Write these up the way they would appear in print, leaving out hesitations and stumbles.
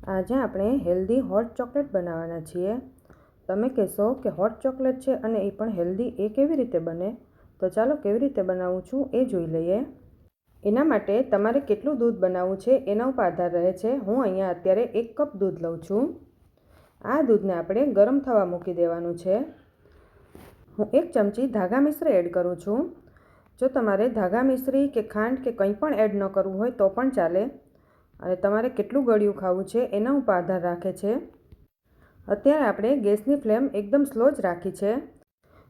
આજે આપણે healthy hot chocolate બનાવવાના છીએ। તમે કહેશો કે હોટ ચોકલેટ છે અને એ પણ હેલ્ધી, એ કેવી રીતે બને? તો ચાલો કેવી રીતે બનાવું છું એ જોઈ લઈએ। એના માટે તમારે કેટલું દૂધ બનાવવું છે એના ઉપર આધાર રહે છે। હું અહીંયા અત્યારે 1 કપ દૂધ લઉં છું। આ દૂધને આપણે ગરમ થવા મૂકી દેવાનું છે। હું 1 ચમચી ધાગા મિશ્રી એડ કરું છું। જો તમારે ધાગા મિશ્રી કે ખાંડ કે કંઈ પણ એડ ન કરવું હોય તો પણ ચાલે, અને તમારે કેટલું ગળ્યું ખાવું છે એના ઉપર આધાર રાખે છે। અત્યારે આપણે ગેસની ફ્લેમ એકદમ સ્લો જ રાખી છે।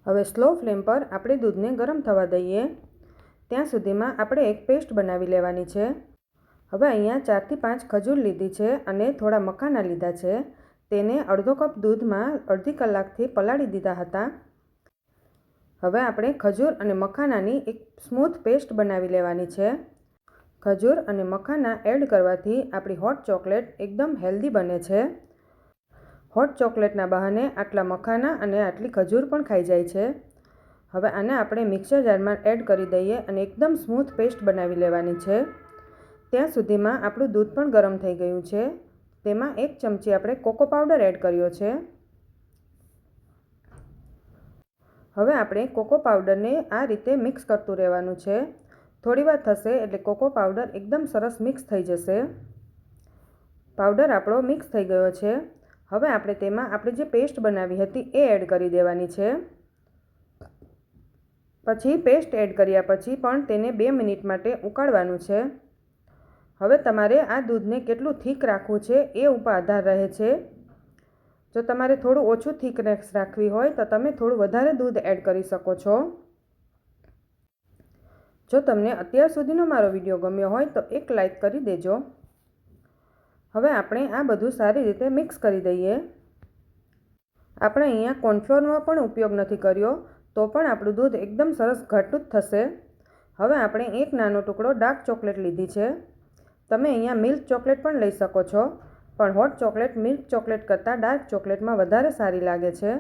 હવે સ્લો ફ્લેમ પર આપણે દૂધને ગરમ થવા દઈએ। ત્યાં સુધીમાં આપણે એક પેસ્ટ બનાવી લેવાની છે। હવે અહીંયા 4 થી 5 ખજૂર લીધી છે અને થોડા મખાના લીધા છે। તેને અડધો કપ દૂધમાં અડધી કલાકથી પલાળી દીધા હતા। હવે આપણે ખજૂર અને મખાનાની એક સ્મૂથ પેસ્ટ બનાવી લેવાની છે। ખજૂર અને મખાના એડ કરવાથી આપણી હોટ ચોકલેટ એકદમ હેલ્ધી બને છે। હોટ ચોકલેટના બહાને આટલા મખાના અને આટલી ખજૂર પણ ખાઈ જાય છે। હવે આને આપણે મિક્સર જારમાં એડ કરી દઈએ અને એકદમ સ્મૂથ પેસ્ટ બનાવી લેવાની છે। ત્યાં સુધીમાં આપણું દૂધ પણ ગરમ થઈ ગયું છે। તેમાં 1 ચમચી આપણે કોકો પાવડર એડ કર્યો છે। હવે આપણે કોકો પાવડરને આ રીતે મિક્સ કરતું રહેવાનું છે। થોડી વાર થશે એટલે કોકો પાવડર એકદમ સરસ મિક્સ થઈ જશે। પાવડર આપણો મિક્સ થઈ ગયો છે। હવે આપણે તેમાં આપણે જે પેસ્ટ બનાવી હતી એ એડ કરી દેવાની છે। પછી પેસ્ટ એડ કર્યા પછી પણ તેને 2 મિનિટ માટે ઉકાળવાનું છે। હવે તમારે આ દૂધને કેટલું થીક રાખવું છે એ ઉપર આધાર રહે છે। જો તમારે થોડું ઓછું થીકનેસ રાખવી હોય તો તમે થોડું વધારે દૂધ એડ કરી શકો છો। જો તમને અત્યાર સુધીનો મારો વિડીયો ગમ્યો હોય તો એક લાઈક કરી દેજો। હવે આપણે આ બધું સારી રીતે મિક્સ કરી દઈએ। આપણે અહીંયા કોર્નફ્લોરનો પણ ઉપયોગ નથી કર્યો તો પણ આપણું દૂધ એકદમ સરસ ઘાટું જ થશે। હવે આપણે એક નાનો ટુકડો ડાર્ક ચોકલેટ લીધી છે। તમે અહીંયા મિલ્ક ચોકલેટ પણ લઈ શકો છો, પણ હોટ ચોકલેટ મિલ્ક ચોકલેટ કરતાં ડાર્ક ચોકલેટમાં વધારે સારી લાગે છે।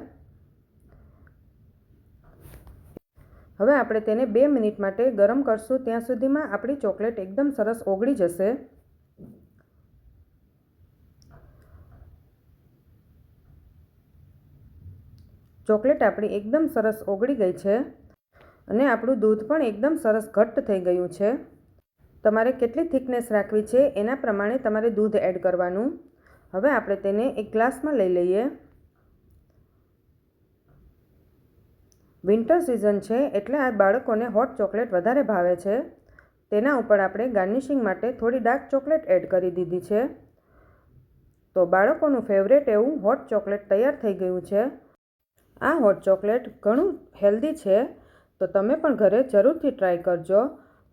હવે આપણે તેને 2 મિનિટ માટે ગરમ કરશું। ત્યાં સુધીમાં આપણી ચોકલેટ એકદમ સરસ ઓગળી જશે। ચોકલેટ આપણી એકદમ સરસ ઓગળી ગઈ છે અને આપણું દૂધ પણ એકદમ સરસ ઘટ્ટ થઈ ગયું છે। તમારે કેટલી થિકનેસ રાખવી છે એના પ્રમાણે તમારે દૂધ એડ કરવાનું। હવે આપણે તેને એક ગ્લાસમાં લઈ લઈએ। વિન્ટર સિઝન છે એટલે આ બાળકોને હોટ ચોકલેટ વધારે ભાવે છે। તેના ઉપર આપણે ગાર્નિશિંગ માટે થોડી ડાર્ક ચોકલેટ એડ કરી દીધી છે। તો બાળકોનું ફેવરેટ એવું હોટ ચોકલેટ તૈયાર થઈ ગયું છે। આ હોટ ચોકલેટ ઘણું હેલ્ધી છે, તો તમે પણ ઘરે જરૂરથી ટ્રાય કરજો।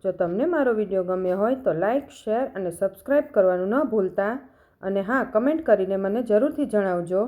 જો તમને મારો વિડીયો ગમ્યો હોય તો લાઇક, શેર અને સબસ્ક્રાઈબ કરવાનું ન ભૂલતા, અને હા, કમેન્ટ કરીને મને જરૂરથી જણાવજો।